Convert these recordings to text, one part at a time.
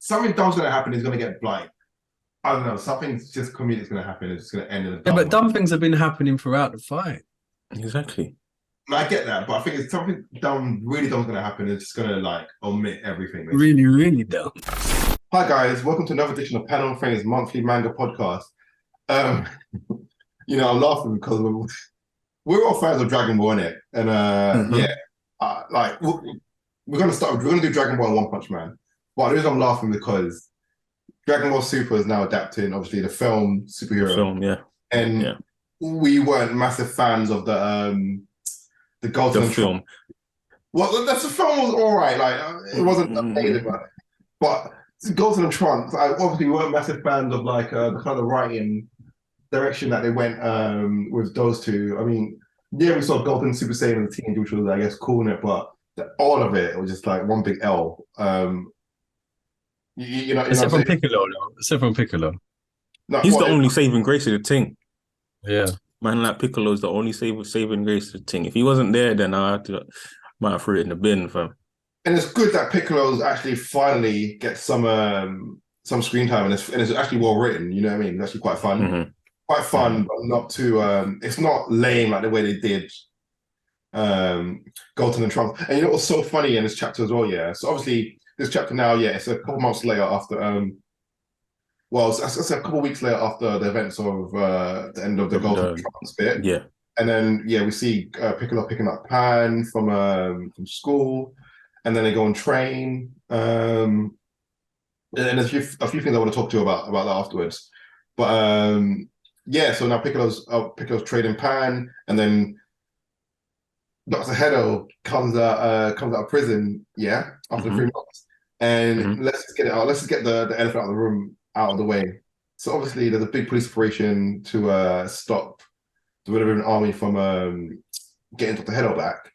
something dumb's gonna happen. He's gonna get blind. I don't know. Something's just comedic's gonna happen. It's just gonna end in a Yeah, dumb but way. dumb things have been happening throughout the fight. Exactly. I get that, but I think it's something dumb, really dumb's gonna happen. It's just gonna like omit everything. Really, really dumb. Hi guys, welcome to another edition of Panel and Frame's monthly manga podcast. Um, I'm laughing because we're all fans of Dragon Ball, innit? And we're gonna do Dragon Ball and One Punch Man. But the reason I'm laughing because Dragon Ball Super is now adapting, obviously, the film superhero. And we weren't massive fans of the Goten and film. Well, that's the film was all right. Like it wasn't amazing, but Goten and Trunks. Obviously, we weren't massive fans of like the kind of writing direction that they went with those two. I mean, yeah, we saw Goten Super Saiyan and the Teenage, which was I guess cool in it, but all of it was just like one big L. Except from Piccolo, though. Except from Piccolo. No, he's the only saving grace of the thing. Yeah. Man, like Piccolo's the only saving grace of the thing. If he wasn't there, then might have threw it in the bin, fam. And it's good that Piccolo's actually finally gets some screen time, and it's actually well written. You know what I mean? It's actually quite fun. Mm-hmm. Quite fun, but not too. It's not lame like the way they did Goten and Trunks. And you know what's so funny in this chapter as well? Yeah. So obviously this chapter now, it's a couple months later after. It's a couple weeks later after the events of the end of the Goten and Trunks bit. Yeah. And then we see Piccolo picking up Pan from school, and then they go and train. And there's a few things I want to talk to you about that afterwards. But so now Piccolo's trading Pan, and then Dr. Hedo comes out of prison, after 3 months. And let's just get it out. Let's just get the elephant out of the room, out of the way. So obviously there's a big police operation to stop the Red Ribbon Army from getting Dr. Hedo back.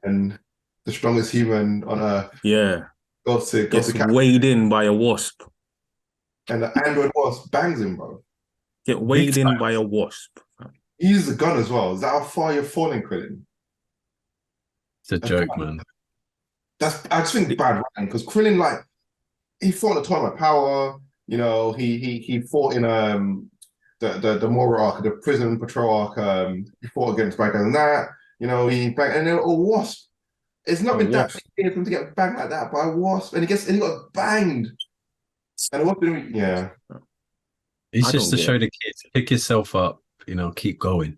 And the strongest human on Earth. Yeah. Gets weighed in by a wasp. And the android wasp bangs him, bro. Get weighed in by a wasp. He uses a gun as well. Is that how far you're falling, Krillin? It's a joke, man. I just think bad writing because Krillin, like, he fought in the Tournament of Power. You know, he fought in the Mora arc, the prison patrol arc. He fought against Baghdad and that. You know, he banged, and then a wasp. It's not been that big for him to get banged like that by a wasp, and he got banged. And what did we? Yeah. It's just to show the kids, pick yourself up. Keep going.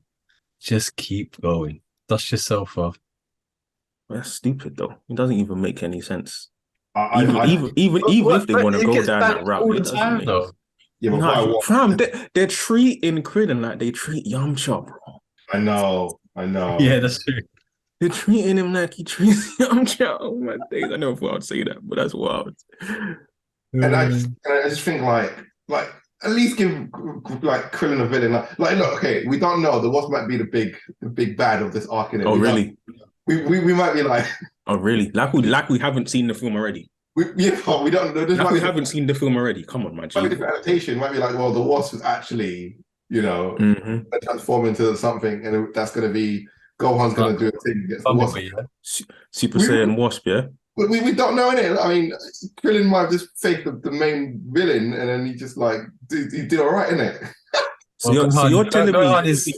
Just keep going. Dust yourself off. That's stupid, though. It doesn't even make any sense. Even if they want to go down that route, it doesn't make sense. Yeah, fam, they're treating Krillin like they treat Yamcha, bro. I know. Yeah, that's true. They're treating him like he treats Yamcha. Oh my days! I never thought I'd say that, but that's wild. And I just think like at least give like Krillin a villain. Like look, okay, we don't know. The Wasp might be the big bad of this arc. Oh really? We might be like. Oh really? Like we haven't seen the film already. We don't know. We haven't seen the film already. Come on, man. Might be different adaptation. Might be like, well, the Wasp is actually, transform into something, and that's going to be Gohan's going to do a thing against the Wasp. Super Saiyan Wasp, yeah. We don't know, innit? I mean, Krillin might have just faked the main villain, and then he just like he did all right, innit? So you're telling me.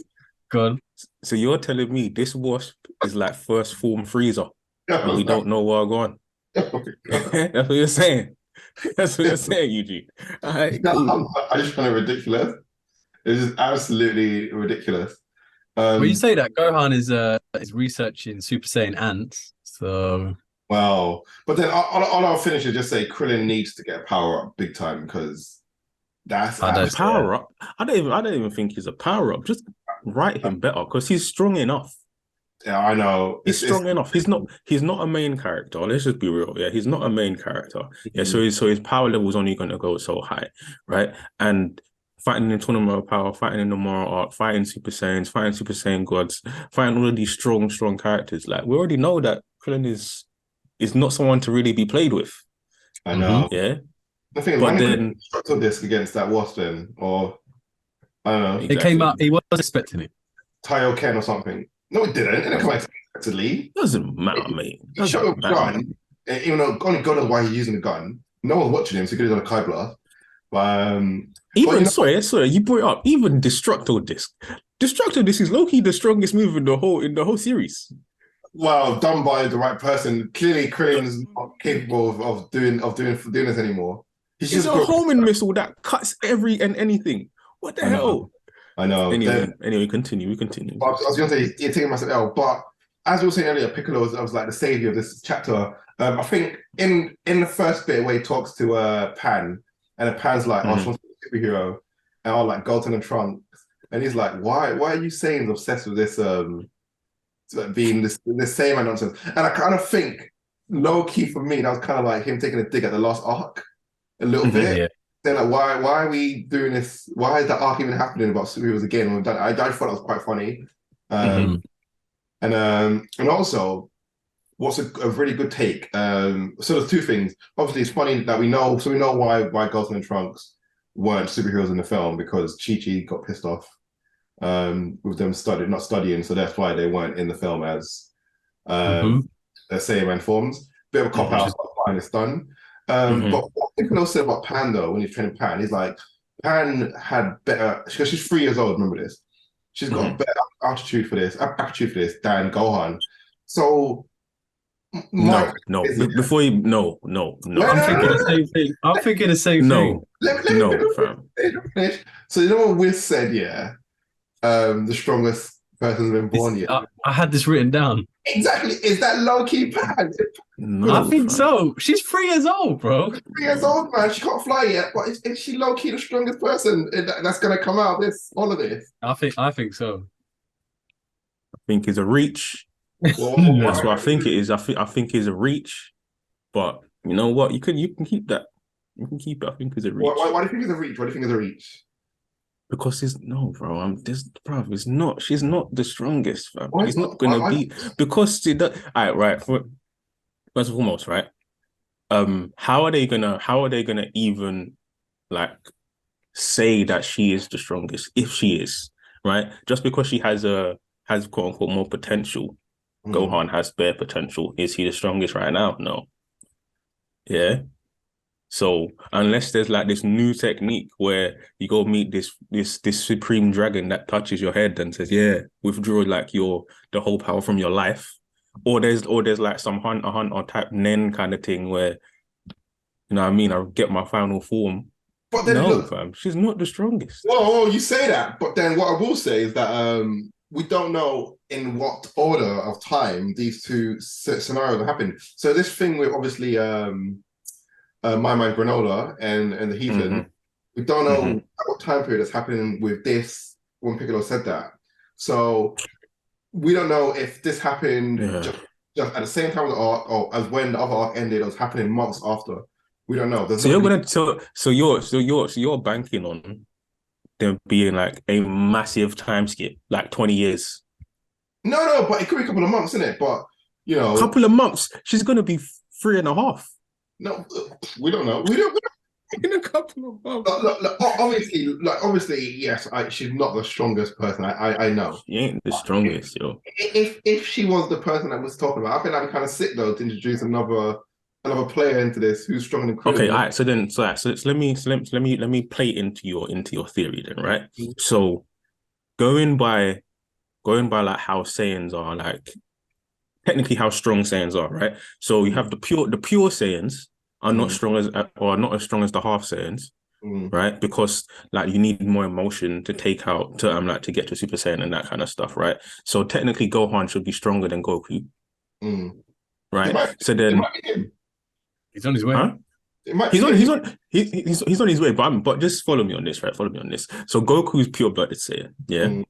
Go So you're telling me this Wasp is like first form Frieza, and we don't know where we're going. That's what you're saying. That's what you're saying, Eugene. Right, cool. I just find it ridiculous. It's just absolutely ridiculous. Well, you say that Gohan is researching Super Saiyan ants, so. Well, but then on our finisher, just say Krillin needs to get a power up big time because that's power up. I don't even think he's a power up. Just write him better because he's strong enough. Yeah, I know. He's strong enough. He's not a main character. Let's just be real. Yeah, he's not a main character. Yeah, so his power level is only going to go so high, right? And fighting in Tournament of Power, fighting in the Mora arc, fighting Super Saiyans, fighting Super Saiyan gods, fighting all of these strong characters. Like we already know that Krillin is not someone to really be played with. I know. Yeah. The thing is, but then structural disc against that Wasp then, or I don't know. Exactly. It came out. He was expecting it. Taio Ken or something. No, it didn't. It didn't come out unexpectedly. Doesn't matter, mate. He shot a gun, even though only God knows why he's using the gun. no one's watching him, so he could have done a Kai blast. Even sorry, you brought it up. Even Destructo Disc. Destructo Disc is low-key the strongest move in the whole series. Well, done by the right person. Clearly, Krillin is not capable of doing this anymore. He's just a homing missile that cuts every and anything. What the hell? I know. Anyway, continue. We continue. I was going to say you're taking myself L, but as we were saying earlier, Piccolo was like the savior of this chapter. I think in the first bit where he talks to Pan, and Pan's like, "Oh, she wants to be a superhero," and all like Goten and Trunks, and he's like, "Why are you saying he's obsessed with this being this same nonsense?" And I kind of think low key for me, that was kind of like him taking a dig at the last arc a little bit. Yeah. They're like, why are we doing this? Why is that arc even happening about superheroes again? I thought that was quite funny. And also, what's a really good take? So there's two things. Obviously, it's funny that we know why Goten and Trunks weren't superheroes in the film, because Chi-Chi got pissed off with them not studying, so that's why they weren't in the film as Saiyaman forms. Bit of a cop out, fine, it's done. But what Piccolo said about Pan though, when he's training Pan, he's like, Pan had better, because she's 3 years old, remember this. She's got a better aptitude for this than Gohan. So no. Before you no. I'm thinking the same thing. I'm thinking the same thing. Fam. So you know what Wiz said, yeah? The strongest person's been born yet. I had this written down. Exactly. Is that low-key Pan? No, I think so. She's 3 years old, bro. 3 years old, man. She can't fly yet, but is she low-key the strongest person that's going to come out of all of this? I think so. I think it's a reach. That's what I think it is. I think it's a reach. But you know what? You can keep that. You can keep it. I think it's a reach. Why do you think it's a reach? Why do you think it's a reach? Because it's not. She's not the strongest, fam. She's not gonna be, because she does. All right. First and foremost, right? How are they gonna even like say that she is the strongest if she is, right? Just because she has quote unquote more potential. Gohan has bare potential. Is he the strongest right now? No. Yeah. So unless there's like this new technique where you go meet this supreme dragon that touches your head and says, "Yeah, withdraw like the whole power from your life," or there's like some hunter type Nen kind of thing where, you know what I mean, I get my final form. But then no, fam, she's not the strongest. Well, you say that, but then what I will say is that we don't know in what order of time these two scenarios are happening. So this thing with obviously My Mind Granola and the Heathen, we don't know at what time period it's happening with this when Piccolo said that. So we don't know if this happened just at the same time as the arc, or as when the other arc ended, it was happening months after. We don't know. So you're banking on there being like a massive time skip, like 20 years. No, but it could be a couple of months, isn't it? But you know, a couple of months. She's gonna be 3.5. No, we don't know. We don't. In a couple of months. Look, obviously, yes. She's not the strongest person. I know. She ain't the strongest, yo. If she was the person that was talking about, I think that'd be kind of sick though to introduce another player into this who's stronger than Krillin. Okay, all right. So let me play into your theory then, right? So going by like how Saiyans are, like technically how strong Saiyans are, right? So you have the pure Saiyans are not strong as the half Saiyans, right? Because like you need more emotion to take out to get to Super Saiyan and that kind of stuff, right? So technically Gohan should be stronger than Goku, right? So then he's on his way. Huh? He's on his way, but just follow me on this, right? Follow me on this. So Goku is pure-blooded Saiyan, yeah.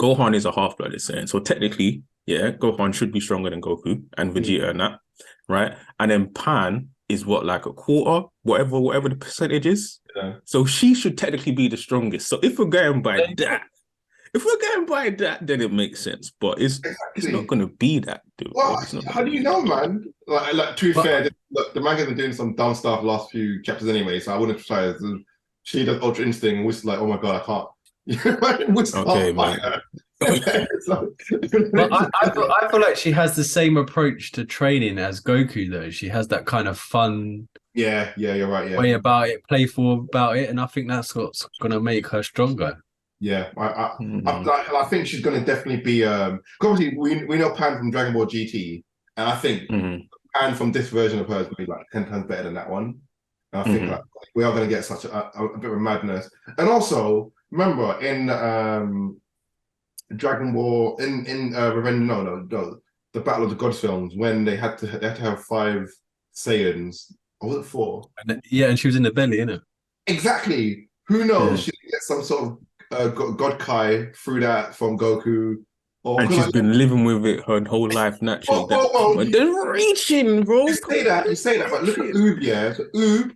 Gohan is a half-blooded Saiyan, so technically, yeah, Gohan should be stronger than Goku and Vegeta and that, right? And then Pan is what, like a quarter, whatever the percentage is. Yeah. So she should technically be the strongest. So if we're going by that, then it makes sense. But it's not going to be that, dude. Well, how do you know, man? Like to be fair, look, the manga's been doing some dumb stuff last few chapters anyway, so I wouldn't try it. She does Ultra Instinct, and we're like, oh my god, I can't. Okay, man. But I feel like she has the same approach to training as Goku, though. She has that kind of fun, Yeah, you're right. Yeah, way about it, playful about it, and I think that's what's gonna make her stronger. yeah. Mm. I think she's going to definitely be. 'Cause obviously, we know Pan from Dragon Ball GT, and I think Mm. Pan from this version of her is going to be like 10 times better than that one. And I think Mm. like we are going to get such a bit of madness. And also, remember in Dragon Ball Revenge, no, the Battle of the Gods films when they had to have 5 Saiyans. Or was it 4? Yeah, and she was in the belly, innit? Exactly. Who knows? Yeah. She could get some sort of God Kai through that from Goku, or And because she's like, been living with it her whole life naturally. Then come well, on, then reaching, bro. Come you say that, but look at reaching. Oob. Yeah, so Oob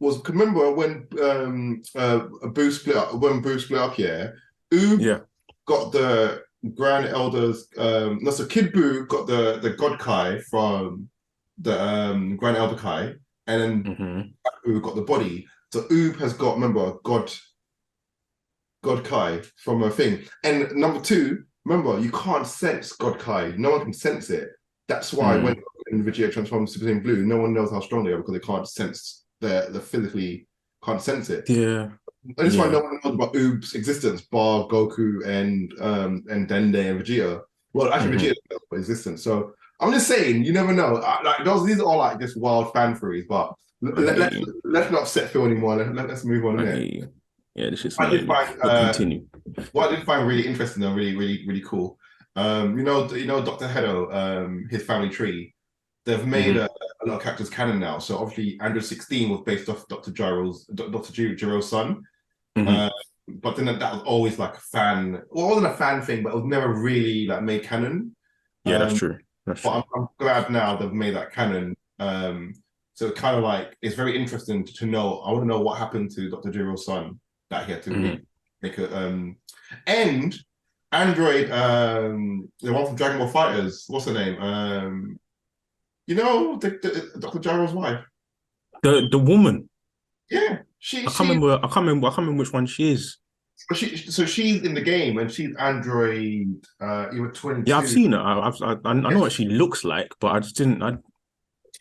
was remember when Boo split up when Boo split up. Yeah, Oob Yeah. got the Grand Elders. No, so Kid Boo got the God Kai from the Grand Elder Kai, and then Mm-hmm. Oob got the body. So Oob has got remember God Kai from a thing. And number two, remember, you can't sense God Kai. No one can sense it. That's why when Mm. Vegeta transforms Super Saiyan Blue, no one knows how strong they are because they can't sense the physically can't sense it. Yeah. And that's why no Yeah. one knows about Oob's existence, bar Goku and Dende and Vegeta. Well, actually, Mm-hmm. Vegeta knows about existence. So I'm just saying, you never know. Like these are all like just wild fan theories, but I let, hate let's you. let's not upset Phil anymore. Let's move on, I innit? hate you. Yeah, this shit's I did annoying me. find But continue. what I did find really interesting and really cool. Dr. Hedo, his family tree. They've made Mm-hmm. a lot of characters canon now. So obviously, Android 16 was based off Dr. Jiro's son. Mm-hmm. Uh, but then that was always like a fan. Well, it wasn't a fan thing, but it was never really like made canon. Yeah, that's Um, true. That's but true. I'm glad now they've made that canon. So kind of like it's very interesting to know. I want to know what happened to Dr. Jiro's son that he had to Mm-hmm. make a and Android the one from Dragon Ball Fighters. What's her name? Dr. Jiro's wife. The woman. Yeah, I can't remember which one she is. so she's in the game and she's Android either Yeah, I've 22. seen her. I know what she looks like, but I just didn't.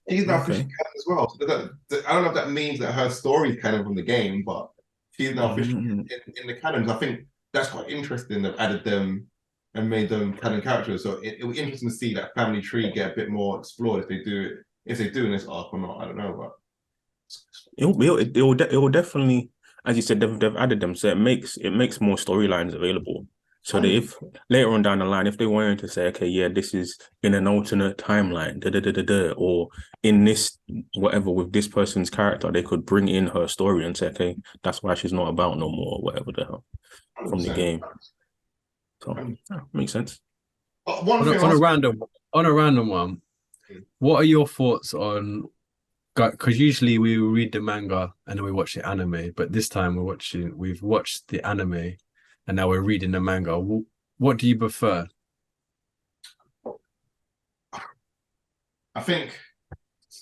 She's now officially Okay. canon as well. So I don't know if that means that her story is canon from the game, but she's now officially Mm. in the canons. I think that's quite interesting. They've added them and made them canon characters. So it'll be interesting to see that family tree get a bit more explored if they do in this arc or not. I don't know, but It will definitely, as you said, they've added them, so it makes more storylines available. So that if later on down the line, if they wanted to say, okay, yeah, this is in an alternate timeline, or in this whatever with this person's character, they could bring in her story and say, okay, that's why she's not about no more, or whatever the hell from the 100%. game. So yeah, makes sense. One On a, thing on a also, random one, what are your thoughts on? Because usually we read the manga and then we watch the anime, but this time we've watched the anime and now we're reading the manga. What do you prefer? I think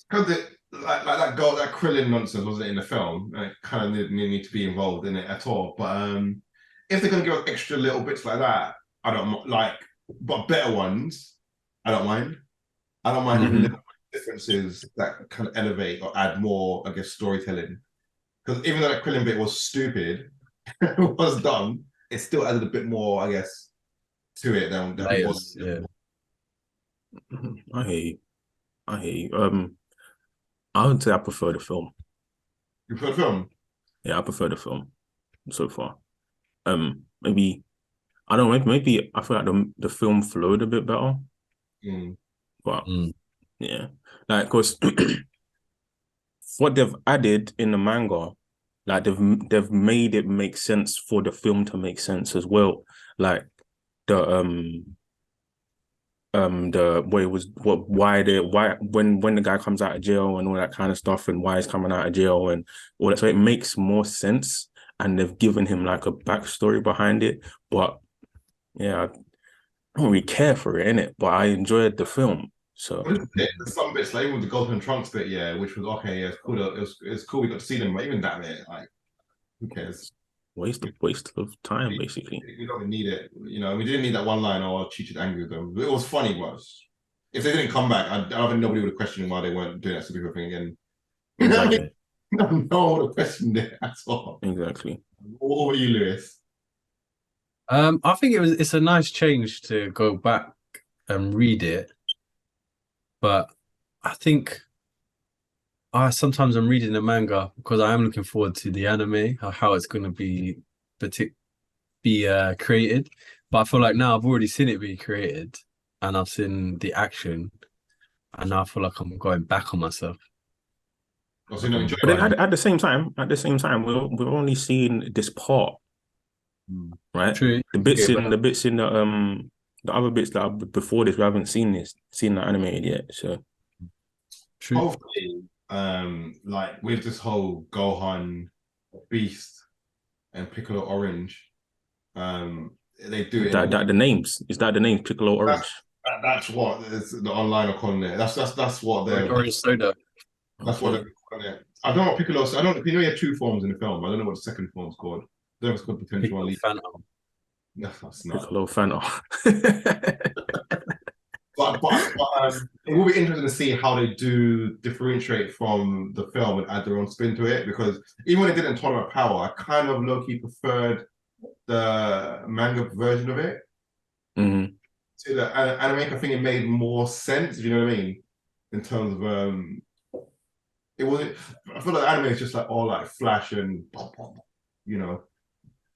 because like that girl, that Krillin nonsense wasn't in the film, and it kind of didn't need to be involved in it at all. But if they're gonna give us extra little bits like that, I don't like, but better ones, I don't mind. I don't mind even Mm-hmm. little differences that kind of elevate or add more, I guess, storytelling. Because even though that Krillin bit was stupid, it was dumb, it still added a bit more, I guess, to it than was. Layers, yeah. I hate you. I hate you. I would say I prefer the film. You put a film. Yeah, I prefer the film so far. Maybe I don't know. Maybe I feel like the film flowed a bit better, Mm. but Mm. yeah, like because what they've added in the manga, like they've made it make sense for the film to make sense as well. Like the the way it was why when the guy comes out of jail and all that kind of stuff and why he's coming out of jail and all that, so it makes more sense and they've given him like a backstory behind it. But yeah, I don't really care for it in it, but I enjoyed the film. So There's some bits like even with the Golden Trunks bit, yeah, which was okay, yeah, it's cool. It's cool we got to see them, but even that bit, like, who cares? waste of time basically. We don't need it. We didn't need that one line or cheated angry with them. It was funny, but if they didn't come back, I don't think nobody would have questioned why they weren't doing that stupid thing again. Exactly. No question there at all. Exactly. What were you, Lewis? I think it's a nice change to go back and read it, but I think I sometimes I'm reading the manga because I am looking forward to the anime, how it's going to be created. But I feel like now I've already seen it be created and I've seen the action, and now I feel like I'm going back on myself. Also, not enjoy But then it. at the same time, we're only seeing this part, right? True. The bits in the other bits that are before this, we haven't seen that animated yet. So True. Hopefully, like with this whole Gohan, Beast, and Piccolo Orange, they do it in a way. that the names is that the name Piccolo Orange. That's what the online are calling it. That's what they're. Orange soda. That's what they're calling it. I don't know what Piccolo. I don't. You know, he had two forms in the film. I don't know what the second form's called. I don't know if it's called Potential Piccolo Unleashed. Phantom. No, that's not. Piccolo Fanta. But it will be interesting to see how they do differentiate from the film and add their own spin to it. Because even when they did it in Tournament of Power, I kind of low-key preferred the manga version of it. Mm-hmm. To the anime. I think it made more sense. If you know what I mean, in terms of it wasn't. I feel like the anime is just like all like flash and you know,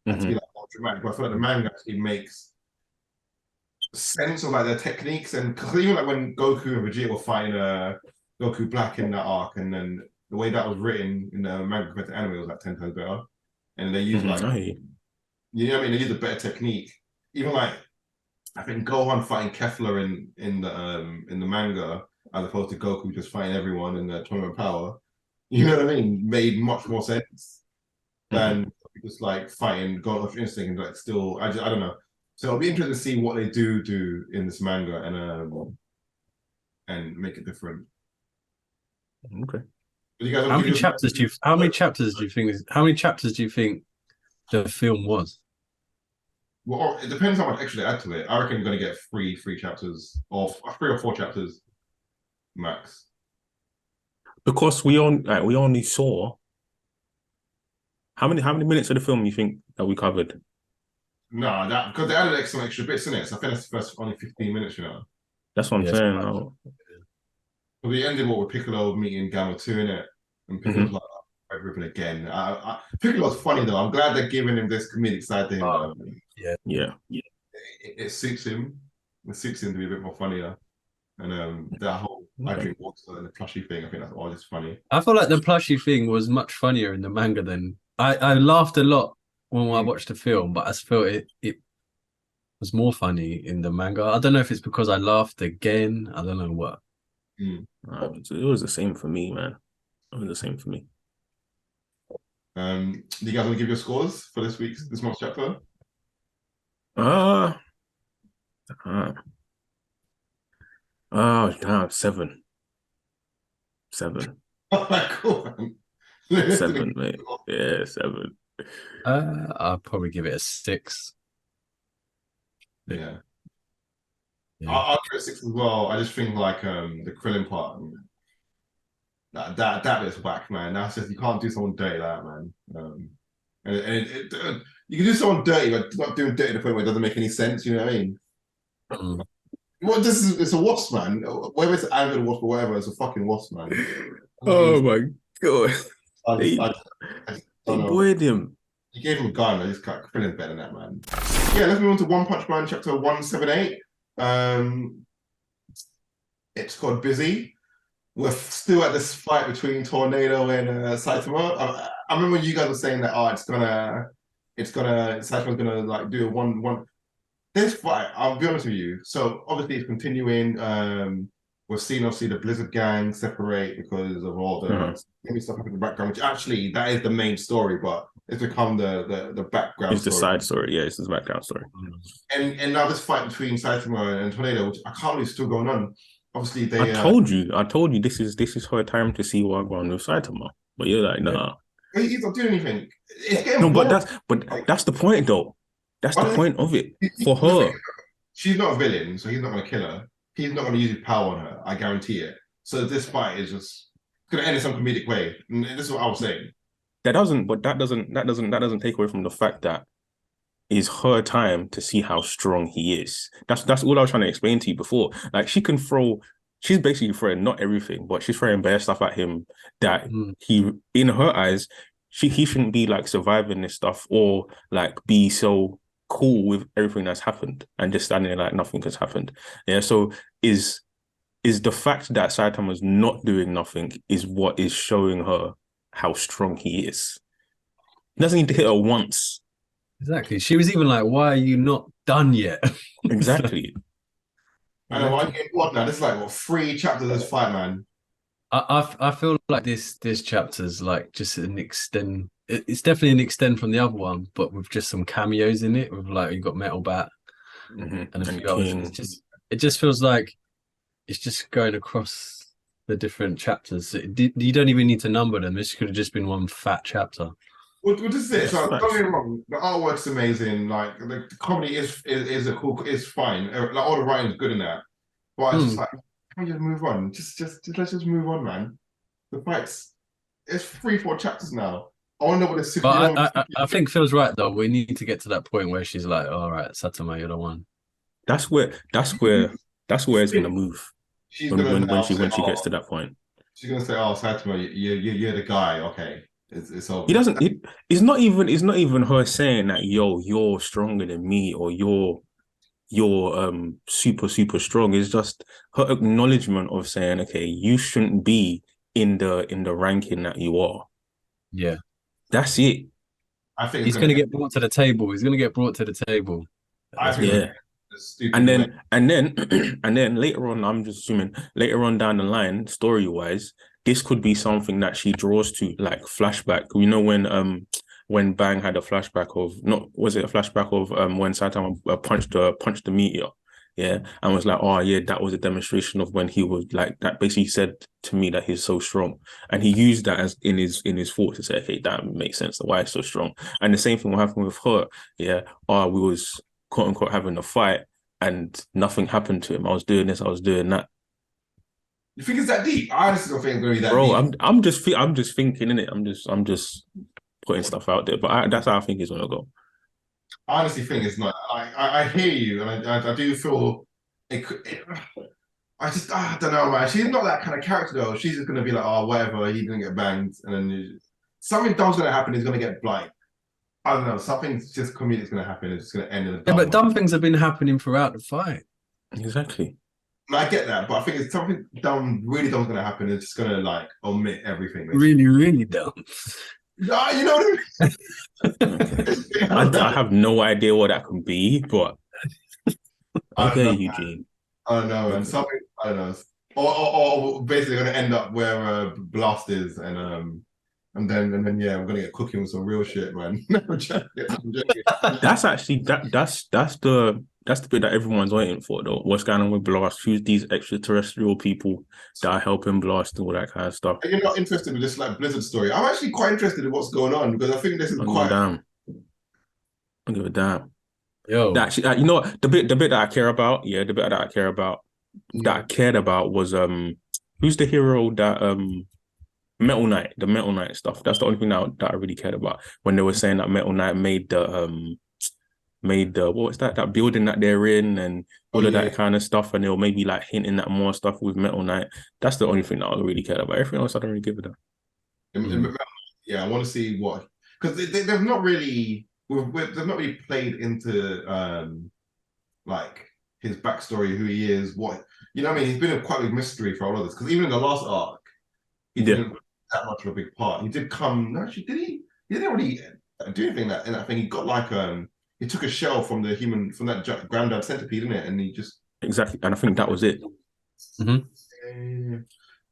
had to be like more dramatic. But I feel like the manga actually makes sense of like their techniques, and cause even like when Goku and Vegeta were fighting Goku Black in that arc, and then the way that was written in the manga compared to anime was like 10 times better. And they used like you know what I mean, they used a better technique. Even like I think Gohan fighting Kefla in the manga as opposed to Goku just fighting everyone in the Tournament of Power. You know what I mean? Made much more sense than just like fighting God of Instinct and like still. I don't know. So it'll be interesting to see what they do in this manga and make it different. Okay. You guys How many chapters do you think the film was? Well, it depends how much extra they add to it. I reckon you're going to get three chapters or 3 or 4 chapters max. Because we only saw how many minutes of the film you think that we covered? No, that because they added some extra bits in it. So I think that's the first only 15 minutes, you know. That's what I'm saying. Oh. But we ended with Piccolo meeting Gamma 2 in it, and Piccolo's like Red Ribbon again. Piccolo's funny though. I'm glad they're giving him this comedic side to him. Though. Yeah. It suits him. It suits him to be a bit more funnier. And that whole I drink water and the plushie thing, I think that's all just funny. I feel like the plushie thing was much funnier in the manga than I laughed a lot when I watched the film, but I felt it was more funny in the manga. I don't know if it's because I laughed again. I don't know what. It was the same for me, man. It was the same for me. Do you guys want to give your scores for this month's chapter? Damn, 7. 7. Cool. 7, mate. Yeah, 7. I'll probably give it a 6. Yeah. I'll give it a 6 as well. I just think like the Krillin part, that bit's whack, man. That's just you can't do someone dirty like that, man. And you can do someone dirty, but not doing dirty to the point where it doesn't make any sense. You know what I mean? Well, it's a wasp, man. Whether it's an animal wasp or whatever, it's a fucking wasp, man. Oh my god! I don't know. Boyed him. You gave him a gun. I just got Krillin's better than that, man. Yeah, let's move on to One Punch Man chapter 178. It's called Busy. We're still at this fight between Tornado and Saitama. I remember you guys were saying that Saitama's gonna like do a one. This fight, I'll be honest with you. So obviously it's continuing. We've seen obviously the Blizzard gang separate because of all the stuff happening in the background, which actually that is the main story, but it's become the background. It's the side story. Yeah, it's the background story. And now this fight between Saitama and Tornado, which I can't believe is still going on. Obviously, they. I told you, this is her time to see what going on with Saitama. But you're like, nah. He's not doing anything. It's getting no, boring. but that's the point though. That's the point of it for her. She's not a villain, so he's not going to kill her. He's not going to use his power on her. I guarantee it. So this fight is just gonna end in some comedic way. And this is what I was saying. That doesn't take away from the fact that it's her time to see how strong he is. That's all I was trying to explain to you before. Like she's basically throwing not everything, but she's throwing bare stuff at him that he, in her eyes, he shouldn't be like surviving this stuff or like be so cool with everything that's happened and just standing there like nothing has happened. Yeah. So is the fact that Saitama's not doing nothing is what is showing her how strong he is. He doesn't need to hit her once. Exactly. She was even like, "Why are you not done yet?" Exactly. I know. I get what now. This is like what 3 chapters of this fight, man. I feel like this chapter's like just an extend. It's definitely an extend from the other one, but with just some cameos in it. With like you got Metal Bat and a few others. It just feels like it's just going across the different chapters. You don't even need to number them. This could have just been one fat chapter. Well, this is it. So don't get me wrong. The artwork's amazing. Like the comedy is a cool. Is fine. Like all the writing's good in that. But it's just like, can we just move on? Just let's just move on, man. The fights. It's 3-4 chapters now. I wonder what it's. But I think Phil's right though. We need to get to that point where she's like, "All right, Satama, you're the one." That's where it's gonna move. She's when she gets to that point. She's gonna say, "Oh, Satama, you're the guy." Okay, it's over. He doesn't. It's not even her saying that. Yo, you're stronger than me, or you're super strong. It's just her acknowledgement of saying, okay, you shouldn't be in the ranking that you are. Yeah, that's it. I think he's going to get brought to the table. He's going to get brought to the table. I think yeah. And then later on, I'm just assuming later on down the line, story wise, this could be something that she draws to, like flashback. You know when Bang had a flashback of was it a flashback of when Saitama punched the meteor, yeah, and was like, oh yeah, that was a demonstration of when he was like that. Basically said to me that he's so strong, and he used that as in his thought to say, okay, that makes sense. Why he's so strong. And the same thing will happen with her, yeah. We was quote unquote having a fight, and nothing happened to him. I was doing this, I was doing that. You think it's that deep? I honestly don't think it's gonna be that deep. Bro, I'm just thinking in it. I'm just putting stuff out there, but that's how I think it's gonna go. I honestly think it's not. I hear you, and I do feel it. I don't know, man. She's not that kind of character though. She's just gonna be like, oh, whatever. He's gonna get banged, and then something dumb's gonna happen. He's gonna get like, I don't know. Something's just comedic's gonna happen. It's just gonna end in a dumb. Yeah, but dumb things have been happening throughout the fight. Exactly. I get that, but I think it's something dumb, really dumb's gonna happen. It's just gonna like omit everything. Really, really dumb. No, you know what I mean? I have no idea what that could be, but okay, Eugene. I don't know, and something I don't know, or basically gonna end up where Blast is, and then yeah, I'm gonna get cooking with some real shit, man. That's actually that's the bit that everyone's waiting for, though. What's going on with Blast? Who's these extraterrestrial people that are helping Blast and all that kind of stuff? Are you not interested in this like Blizzard story? I'm actually quite interested in what's going on because I think this is quite. I don't give a damn. Yo, actually, you know what? The bit that I care about, that I cared about was who's the hero that Metal Knight, the Metal Knight stuff. That's the only thing that I really cared about when they were saying that Metal Knight made the what was that building that they're in and all of that kind of stuff, and they were maybe like hinting at more stuff with Metal Knight. That's the only thing that I really cared about. Everything else I don't really give a damn. Yeah, I want to see what, because they've not really played into like his backstory, who he is, what, you know what I mean? He's been quite a big mystery for all of this, because even in the last arc, he didn't that much of a big part. He did come, actually, did he? He didn't really do anything in that thing. He got like he took a shell from that granddad centipede, didn't it? And he just exactly, and I think that was it.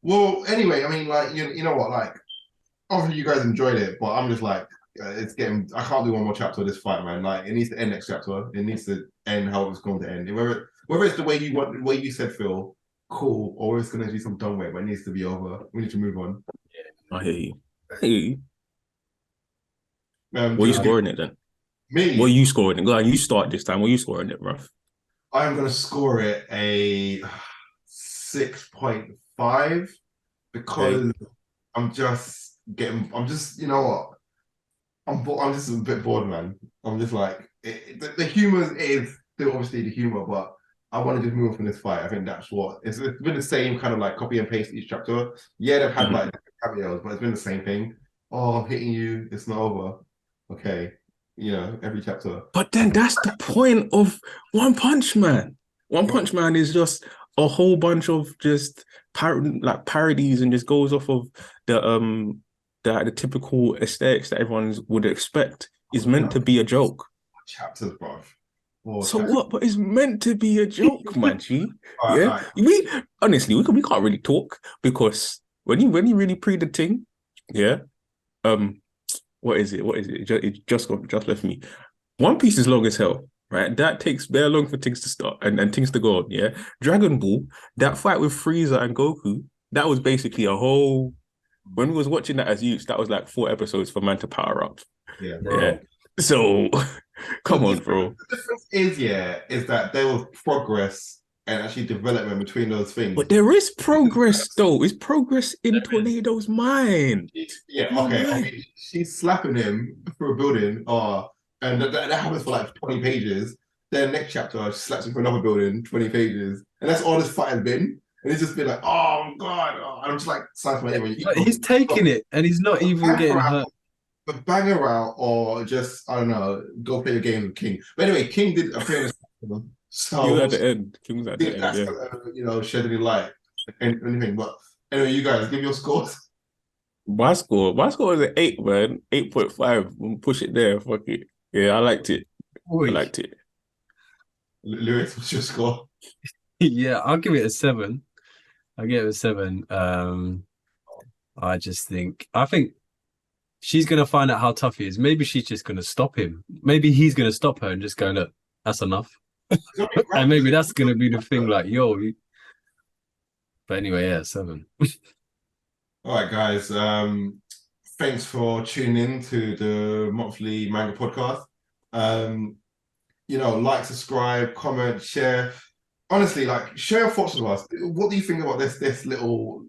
Well, anyway, I mean, like you know what, like obviously you guys enjoyed it, but I'm just like it's getting. I can't do one more chapter of this fight, man. Like it needs to end next chapter. It needs to end how it's going to end. Whether it's the way you want, the way you said, Phil, cool, or it's going to be some dumb way, but it needs to be over. We need to move on. I hear you. What are you scoring it then? Me? What are you scoring it? Go on, you start this time. What are you scoring it, bruv? I'm going to score it a 6.5 because I'm just getting. I'm just. You know what? I'm just a bit bored, man. I'm just like the humor is still obviously the humor, but I want to just move on from this fight. I think that's what it's been the same kind of like copy and paste each chapter. Yeah, they've had like cameos, but it's been the same thing. Oh, I'm hitting you. It's not over. Okay, every chapter. But then that's the point of One Punch Man. One Punch Man is just a whole bunch of just parodies and just goes off of the typical aesthetics that everyone would expect. Is meant to be a joke. Chapters, bro. So what? But it's meant to be a joke, man. G. All Yeah. right. We honestly we can't really talk because when you really pre the thing, yeah. What is it? It just left me. One Piece is long as hell, right? That takes very long for things to start and things to go on. Yeah. Dragon Ball, that fight with Frieza and Goku, that was basically a whole. When we was watching that as youths, that was like 4 episodes for man to power up. Yeah, bro. Yeah. So, come on, bro. The difference is that there was progress and actually development between those things. But there is progress, though. It's progress in Tornado's mind. Yeah, okay. I mean, she's slapping him through a building, and that happens for like 20 pages. Then next chapter, she slaps him for another building, 20 pages. And that's all this fight has been. And it's just been like, oh, God. Oh, and I'm just like, he's taking it, and he's not even getting hurt. But bang around or just, I don't know, go play a game with King. But anyway, King did appear in this. So King was at the end. King was at the end, yeah. Shed any light, anything. But anyway, you guys, give your scores. My score was an 8, man. 8.5. We'll push it there. Fuck it. Yeah, I liked it. I liked it. Lewis, what's your score? Yeah, I'll give it a 7. I'll give it a 7. I think she's gonna find out how tough he is. Maybe she's just gonna stop him. Maybe he's gonna stop her and just go, look, that's enough. And maybe that's gonna be the thing, like, yo. But anyway, yeah, 7. All right, guys. Thanks for tuning in to the monthly manga podcast. Like, subscribe, comment, share. Honestly, like, share your thoughts with us. What do you think about this little,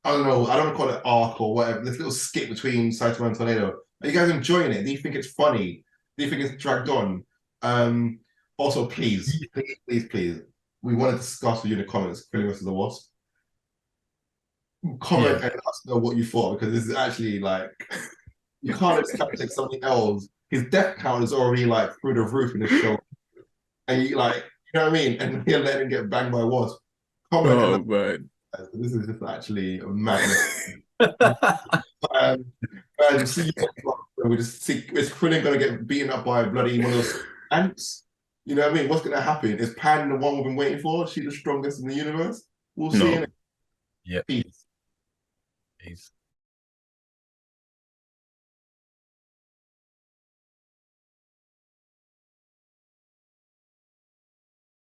I don't know, I don't call it arc or whatever, this little skit between Saitama and Tornado? Are you guys enjoying it? Do you think it's funny? Do you think it's dragged on? Also, please, we want to discuss with you in the comments, Krillin versus the Wasp. Comment and let us know what you thought, because this is actually like, you can't expect something else. His death count is already like through the roof in the show. And you know what I mean? And you're letting him get banged by Wasp. Comment. Man. This is just actually a madness. See you next month. We just see, is Krillin going to get beaten up by bloody one of those ants? You know what I mean? What's going to happen? Is Pan the one we've been waiting for? Is she the strongest in the universe? We'll see. Yep. Peace. Peace.